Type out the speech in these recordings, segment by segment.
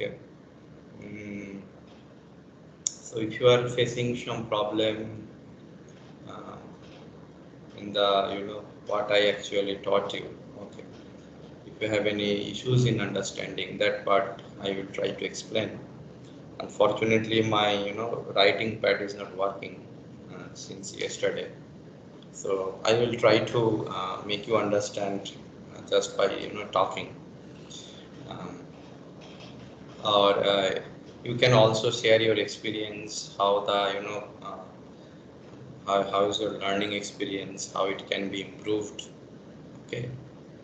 Okay. So if you are facing some problem uh, in the, what I actually taught you, okay. If you have any issues in understanding that part, I will try to explain. Unfortunately, my, writing pad is not working since yesterday. So I will try to make you understand just by, talking. Um, or you can also share your experience, how the, how is your learning experience, how it can be improved. Okay.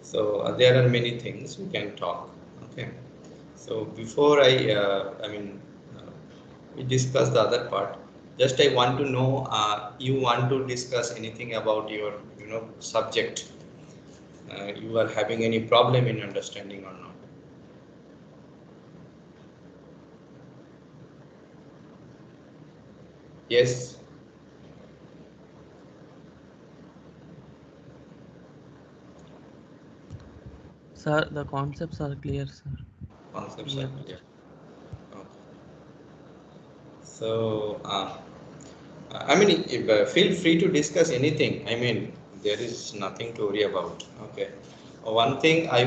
So there are many things we can talk. Okay. So before we discuss the other part. Just I want to know, you want to discuss anything about your, subject. You are having any problem in understanding or not? Yes. Sir, the concepts are clear, sir. Concepts We are understand. clear. Okay. So, feel free to discuss anything. I mean, there is nothing to worry about. Okay. One thing I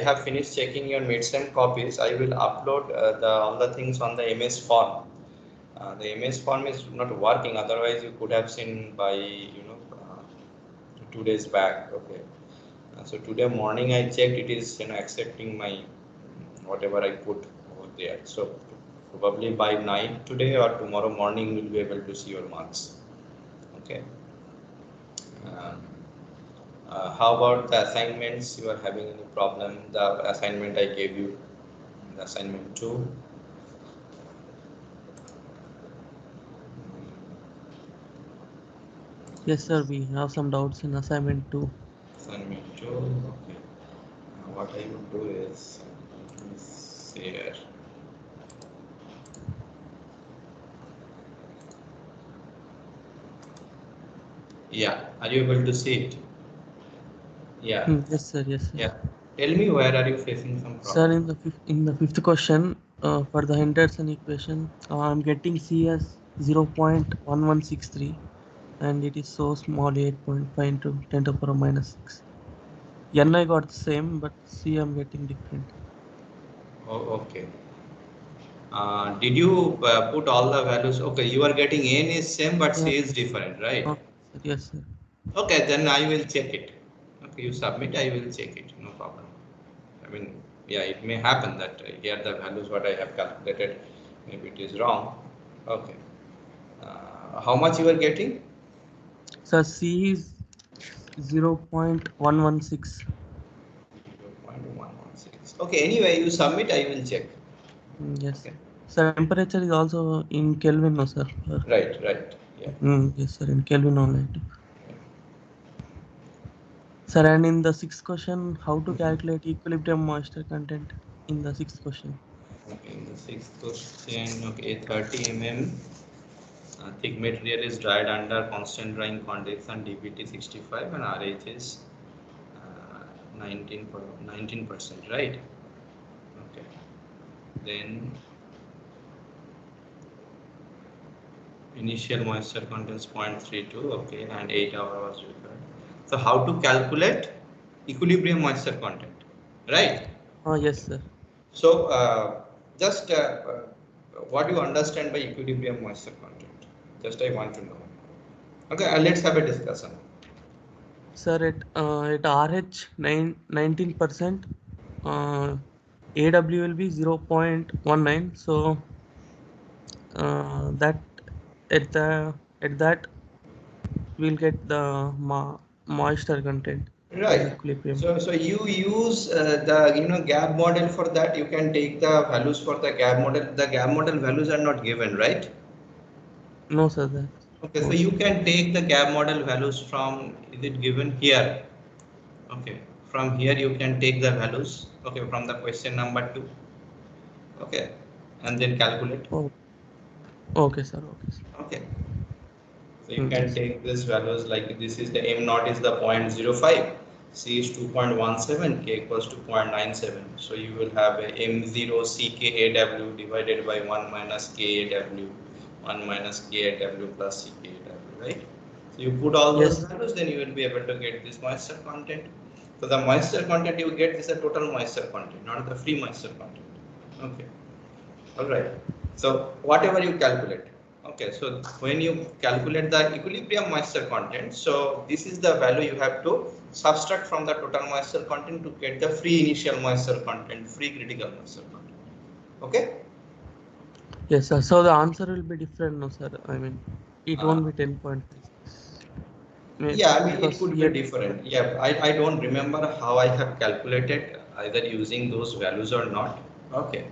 have finished checking your midsem copies. I will upload all the things on the MS form. The MS form is not working. Otherwise, you could have seen by 2 days back. Okay. So today morning I checked. It is accepting my whatever I put over there. So probably by night today or tomorrow morning we'll be able to see your marks. Okay. Um, how about the assignments? You are having any problem? The assignment I gave you, the assignment 2. Yes, sir. We have some doubts in assignment 2. Assignment 2. Okay. What I would do is share. Yeah. Are you able to see it? Yeah. Yes, sir. Yes, sir. Yeah. Tell me, where are you facing some Sir, problem? in the fifth question, for the Henderson equation, I'm getting C as 0.1163, and it is so small, 8.5 into 10 to the power minus 6. N I got the same, but C I'm getting different. Oh, okay. Did you put all the values? Okay, you are getting n is same, but Yeah. c is different, right? Okay, sir. Yes, sir. Okay, then I will check it. Okay, you submit, I will check it. No problem. I mean, yeah, it may happen that here the values what I have calculated, maybe it is wrong. Okay. How much you are getting? So C is 0.116. 0.116. Okay, anyway, you submit, I will check. Yes. Okay. So temperature is also in Kelvin, no, sir? Right, right. Yeah. Yes, sir. In Kelvin only. Sir, and in the sixth question, how to calculate equilibrium moisture content in the sixth question? Okay, in the sixth question, okay, 30 mm. Thick material is dried under constant drying condition, dBT 65 and RH is 19%, right? Okay. Then initial moisture contains 0.32, okay, and 8 hours was required. So how to calculate equilibrium moisture content, right? Oh, yes, Okay. sir. So just what do you understand by equilibrium moisture content? Just I want to know. Okay, let's have a discussion. Sir, at RH 19%, AW will be 0.19. So that at that we'll get the moisture content as Right. equilibrium. So you use the gap model for that. You can take the values for the gap model. The gap model values are not given, right? No, sir. That Okay. So no, you sir. can take the gap model values from, is it given here? Okay. From here you can take the values. Okay. From the question number 2. Okay. And then calculate. Oh, okay, sir. Okay, sir. Okay. So you can Yes. take these values like this is the m naught is the 0.05. C is 2.17, K equals to 0.97. So you will have a M0 CKAW divided by 1 minus KAW, 1 minus KAW plus CKAW, right? So you put all those values, then you will be able to get this moisture content. So the moisture content you get is the total moisture content, not the free moisture content. Okay. All right. So whatever you calculate. Okay. So when you calculate the equilibrium moisture content, so this is the value you have to subtract from the total moisture content to get the free initial moisture content, free critical moisture content. Okay. Yes, sir. So the answer will be different, no, sir. I mean, it won't be 10.5. Yeah, I mean, it could be different. Yeah, I don't remember how I have calculated either using those values or not. Okay.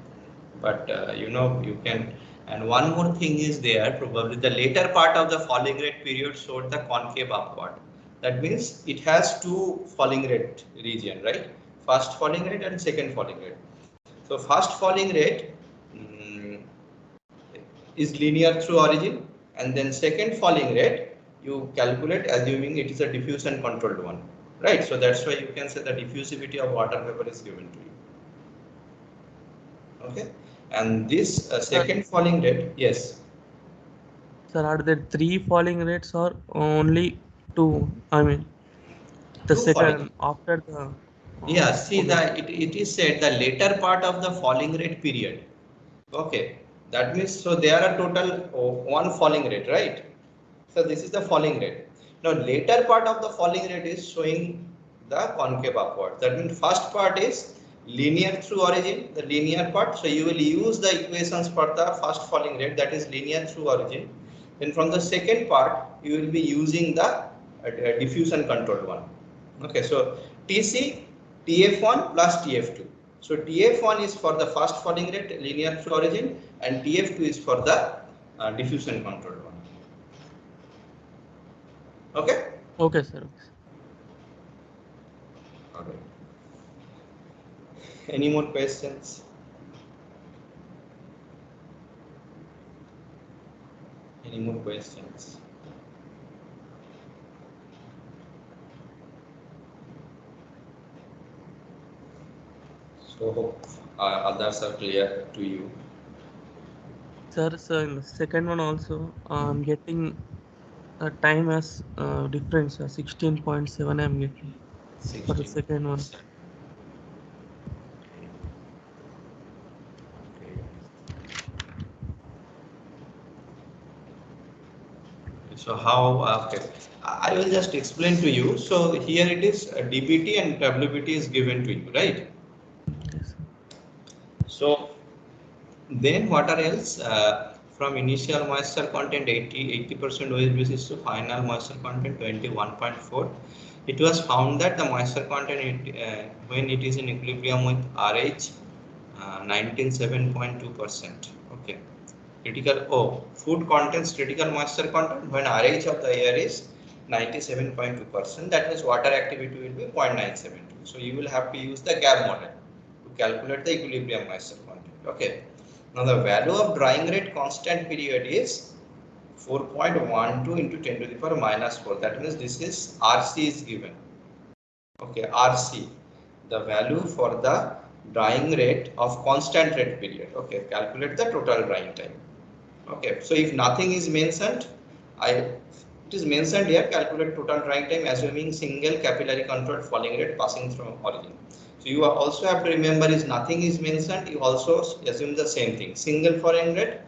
But you know, you can, and one more thing is there, probably the later part of the falling rate period showed the concave upward. That means it has two falling rate region, right? First falling rate and second falling rate. So first falling rate is linear through origin, and then second falling rate you calculate assuming it is a diffusion controlled one, right? So that's why you can say the diffusivity of water vapor is given to you. Okay, and this second falling rate, yes. Sir, are there 3 falling rates or only 2? I mean, the second after the. Yeah, see that it is said the later part of the falling rate period. Okay, that means so there are total one falling rate, right? So this is the falling rate. Now later part of the falling rate is showing the concave upward. That means first part is linear through origin, the linear part. So you will use the equations for the first falling rate, that is linear through origin. Then from the second part you will be using the diffusion controlled one. Okay, so TC TF1 plus TF2. So TF1 is for the first falling rate linear through origin, and TF2 is for the diffusion controlled one. Okay? Okay, sir. Okay. Any more questions? Any more questions? So hope others are clear to you. Sir, so in the second one also, I'm getting a time as difference, 16.7 I'm getting for the second one. So how, okay, I will just explain to you. So here it is dBT and WBT is given to you, right? Yes. So then what are else? From initial moisture content 80% OSBC to final moisture content 21.4. It was found that the moisture content when it is in equilibrium with RH 97.2%. Okay. Critical food contains critical moisture content when RH of the air is 97.2%. That means water activity will be 0.972. So you will have to use the GAB model to calculate the equilibrium moisture content. Okay. Now the value of drying rate constant period is 4.12 into 10 to the power minus 4. That means this is RC is given. Okay, RC, the value for the drying rate of constant rate period. Okay, calculate the total drying time. Okay, so if nothing is mentioned, it is mentioned here, calculate total drying time assuming single capillary controlled falling rate passing through origin. So you also have to remember is nothing is mentioned, you also assume the same thing, single falling rate,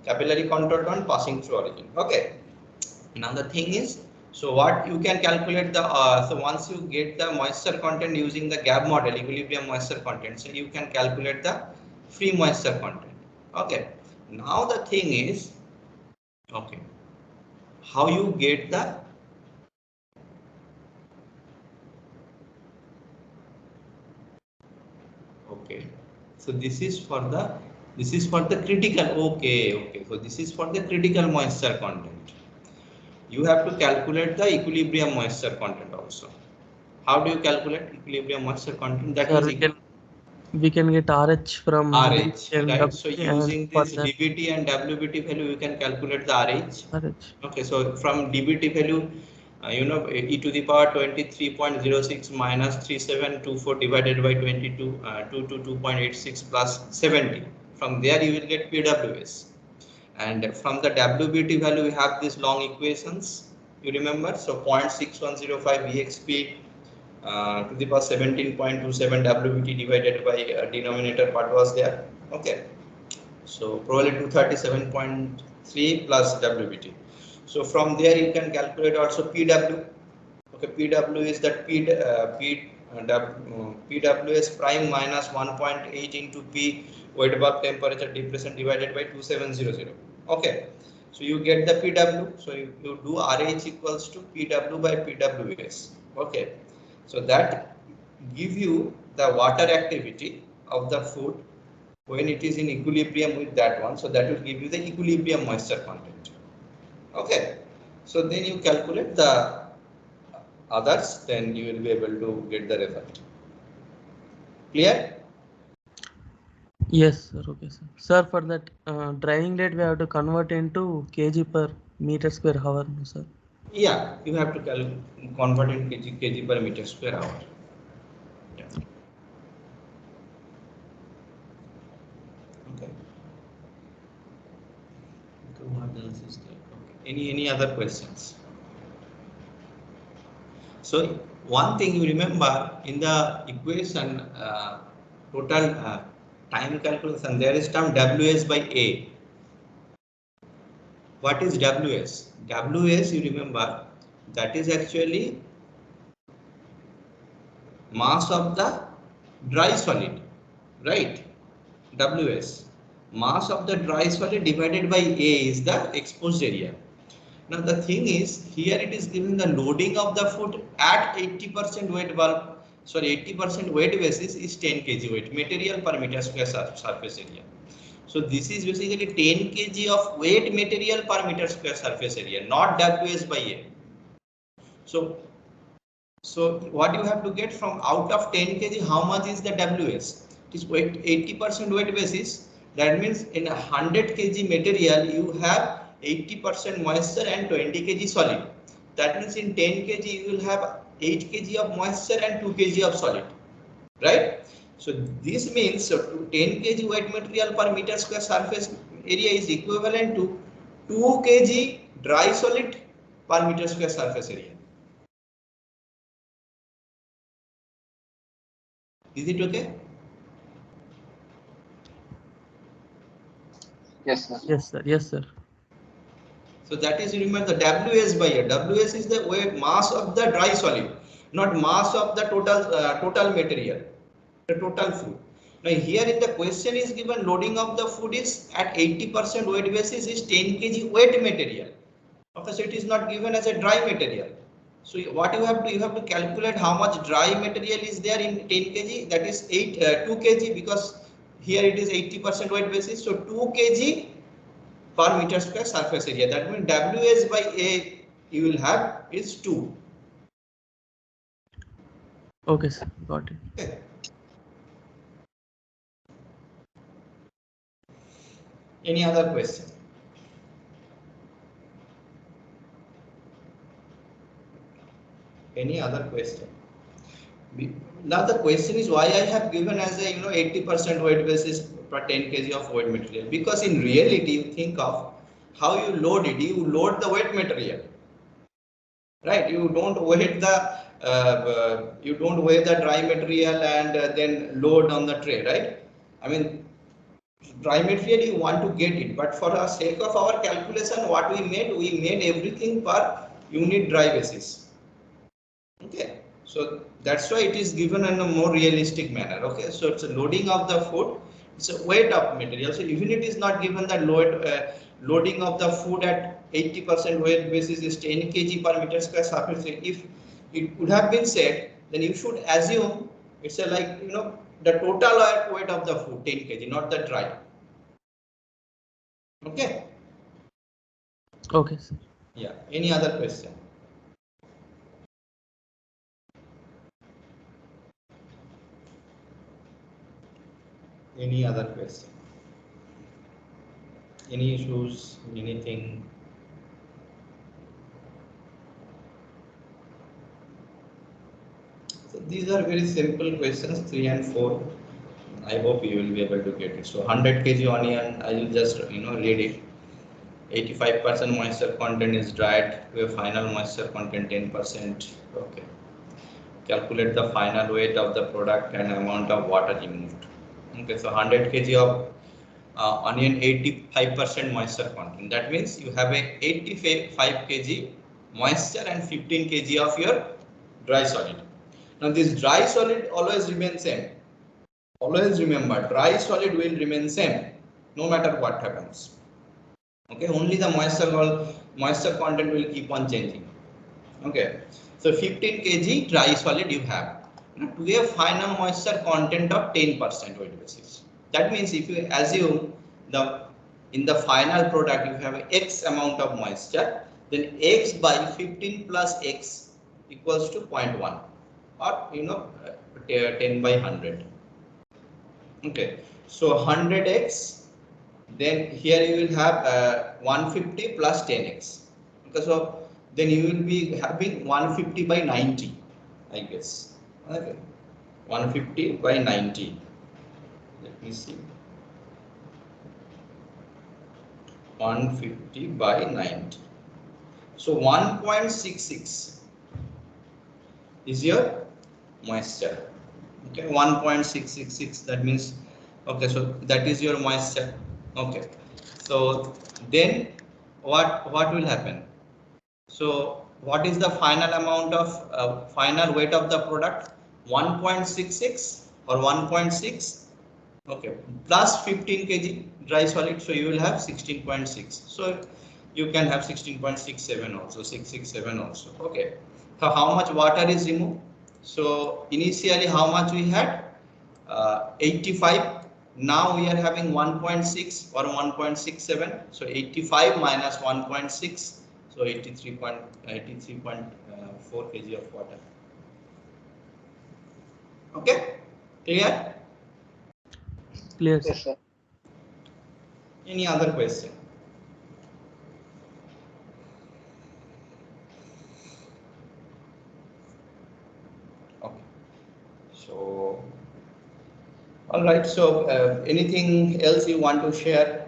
capillary controlled one passing through origin. Okay, now the thing is, so what you can calculate the, so once you get the moisture content using the GAB model, equilibrium moisture content, so you can calculate the free moisture content. Okay, now the thing is, okay, how you get the okay, so this is for the critical, okay, so this is for the critical moisture content. You have to calculate the equilibrium moisture content also. How do you calculate equilibrium moisture content? That Sir, is we can get RH from RH, right? So WBT using this dBT and WBT value, you can calculate the RH. RH. Okay, so from dBT value, e to the power 23.06 minus 3724 divided by 22, 222.86 plus 70. From there you will get PWS. And from the WBT value we have these long equations, you remember. So 0.6105 VXP to the power 17.27 WBT divided by denominator part was there. Okay. So probably 237.3 plus WBT. So from there you can calculate also PW. Okay, PW is that PWS prime minus 1.8 into P weight bulb temperature depression divided by 2700. Okay, so you get the PW. So you do RH equals to PW by PWS. Okay, so that give you the water activity of the food when it is in equilibrium with that one. So that will give you the equilibrium moisture content. Okay, so then you calculate the others, then you will be able to get the result. Clear? Yes, sir. Okay, sir. Sir, for that drying rate, we have to convert into kg per meter square hour, no, sir. Yeah, you have to convert in kg per meter square hour. Yeah. Okay. So what else is there? Okay. Any other questions? So one thing you remember in the equation total time calculation, there is term WS by A. What is WS? WS, you remember, that is actually mass of the dry solid, right? WS. Mass of the dry solid divided by A is the exposed area. Now the thing is, here it is given the loading of the food at 80% weight bulb, sorry 80% weight basis is 10 kg weight material per meter square surface area. So this is basically 10 kg of weight material per meter square surface area, not WS by A. So what you have to get from out of 10 kg, how much is the WS? It is 80% weight basis. That means in 100 kg material, you have 80% moisture and 20 kg solid. That means in 10 kg, you will have 8 kg of moisture and 2 kg of solid, right? So this means so 10 kg weight material per meter square surface area is equivalent to 2 kg dry solid per meter square surface area. Is it okay? Yes, sir. Yes, sir. Yes, sir. So that is, remember, the WS by A. WS is the weight mass of the dry solid, not mass of the total material, the total food. Now here in the question is given loading of the food is at 80% weight basis is 10 kg weight material. Okay, so it is not given as a dry material. So what you have to calculate how much dry material is there in 10 kg. That is 2 kg, because here it is 80% weight basis. So 2 kg per meter square surface area. That means WS by A you will have is 2. Okay, sir. Got it. Okay. Any other question? Any other question? Now the question is why I have given as a 80% weight basis per 10 kg of weight material, because in reality you think of how you load it. You load the weight material, right? You don't weight the dry material and then load on the tray, right? I mean, dry material you want to get it, but for the sake of our calculation, what we made everything per unit dry basis. Okay, so that's why it is given in a more realistic manner. Okay, so it's a loading of the food, it's a weight of material. So even it is not given that loading of the food at 80% weight basis is 10 kg per meter square surface. If it would have been said, then you should assume it's a the total weight of the food 10 kg, not the dry. Okay. Okay, sir. Yeah. Any other question? Any other question? Any issues? Anything? these are very simple questions, 3 and 4. I hope you will be able to get it. So 100 kg onion, I will just read it. 85% moisture content is dried to a final moisture content 10%. Okay. Calculate the final weight of the product and amount of water removed. Okay, so 100 kg of onion, 85% moisture content. That means you have a 85 kg moisture and 15 kg of your dry solid. Now this dry solid always remains same. Always remember, dry solid will remain same no matter what happens. Okay, only the moisture content will keep on changing. Okay, so 15 kg dry solid you have. Now, to a final moisture content of 10% weight basis. That means if you assume in the final product you have X amount of moisture, then X by 15 plus X equals to 0.1 or 10 by 100. Okay, so 100x, then here you will have 150 plus 10x. Okay, so then you will be having 150 by 90, I guess. Okay, 150 by 90. Let me see. 150 by 90. So 1.66 is your moisture. Okay, 1.666, that means, okay, so that is your moisture. Okay, so then what will happen? So what is the final amount of final weight of the product? 1.66 or 1.6, okay, plus 15 kg dry solid, so you will have 16.6. So you can have 16.67 also, 667 also. Okay, so how much water is removed? So initially how much we had? 85. Now we are having 1.6 or 1.67. So 85 minus 1.6. So 83.4 kg of water. Okay, clear? Clear, Yes, sir. Any other question? Okay. So, all right. So, anything else you want to share?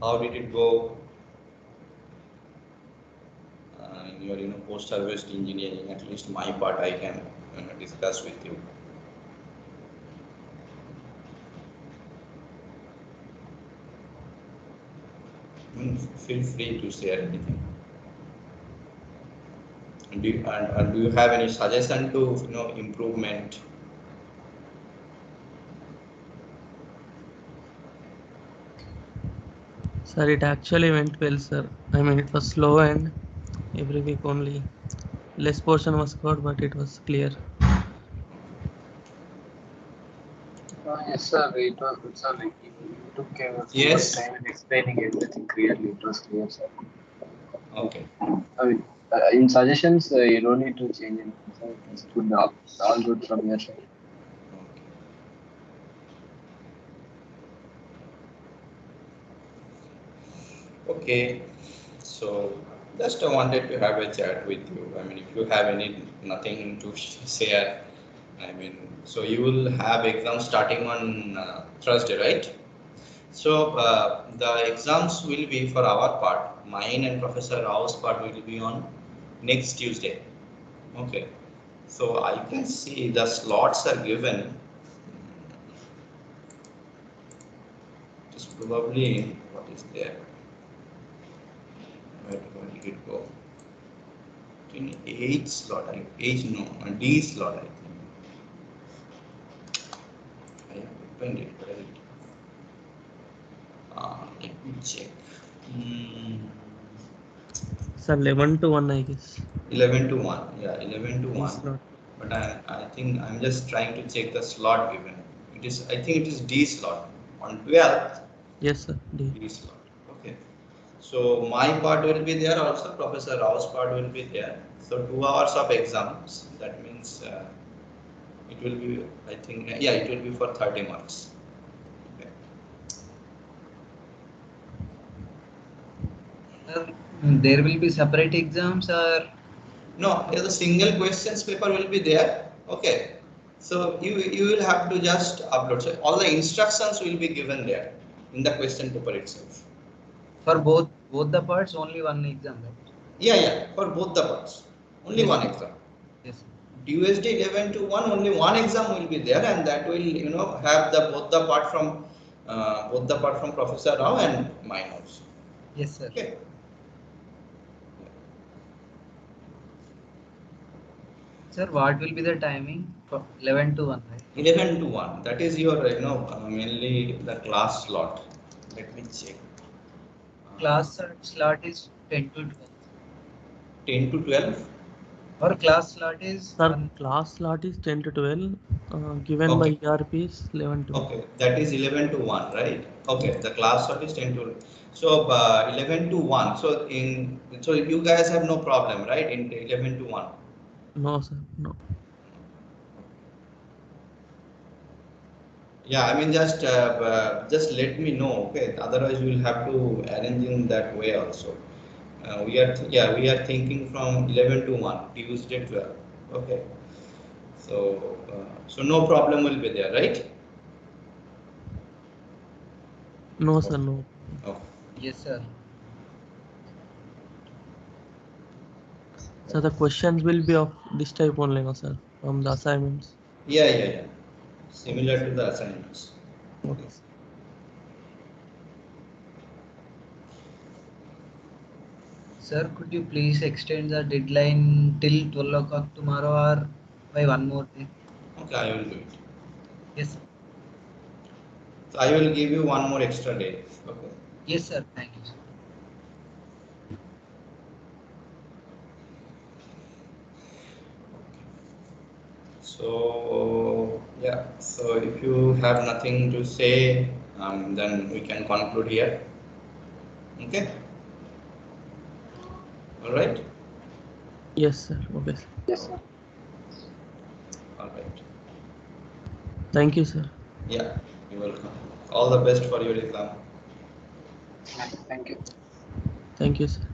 How did it go in your, post-harvest engineering? At least my part, I can discuss with you. Feel free to share anything. Do you have any suggestion to improvement? sir. It actually went well, sir. I mean, it was slow and every week only less portion was covered, but it was clear. Yes, sir. It was good, sir. Like you took care of Yes. time in explaining everything clearly. It was clear, sir. Okay. I mean, in suggestions, you don't need to change anything, sir. It's good. All good from your side. Okay, so just I wanted to have a chat with you. I mean, if you have nothing to share, I mean, so you will have exams starting on Thursday, right? So the exams will be for our part, mine and Professor Rao's part will be on next Tuesday. Okay, so I can see the slots are given. It's probably what is there. Where did it go? In H slot, D slot, I think. I have opened it, right? Let me check. Sir, 11 to 1, I guess. 11 to 1, yeah, 11 to 1. Slot. But I think I'm just trying to check the slot given. It is, I think it is D slot on 12th. Yes, sir. D. D slot. Okay. So my part will be there also. Professor Rao's part will be there. So 2 hours of exams. That means it will be, I think, yeah, it will be for 30 marks. Okay. There will be separate exams or No, the single questions paper will be there. Okay. So you will have to just upload. So all the instructions will be given there in the question paper itself. For both the parts, only one exam, right? Yeah. For both the parts, only Yes. one exam. Yes. DUSD 11 to 1, only one exam will be there, and that will have both the part from Professor Rao and mine also. Yes, sir. Okay. Sir, what will be the timing for 11 to 1, right? 11 to 1. That is your mainly the class slot. Let me check. Class slot is 10 to 12. 10 to 12. Our class slot is Sir, 1. class slot is 10 to 12. Given by Okay. ERP is 11 to 1. Okay, that is 11 to 1, right? Okay, the class slot is 10 to. So 11 to 1. So you guys have no problem, right? In 11 to 1. No, sir. No. Yeah, I mean just let me know, okay? Otherwise we will have to arrange in that way also. We are thinking from 11 to 1, Tuesday 12. Okay. So no problem will be there, right? No, sir. No. Okay. Yes, sir. So the questions will be of this type only, no, sir, from the assignments. Yeah. Similar to the assignments. Okay. Sir. Sir, could you please extend the deadline till 12 o'clock tomorrow or by one more day? Okay, I will do it. Yes, sir. So I will give you one more extra day. Okay. Yes, sir. Thank you, sir. So yeah. So if you have nothing to say, then we can conclude here. Okay. All right. Yes, sir. Okay. Sir. Yes, sir. All right. Thank you, sir. Yeah. You're welcome. All the best for your exam. Thank you. Thank you, sir.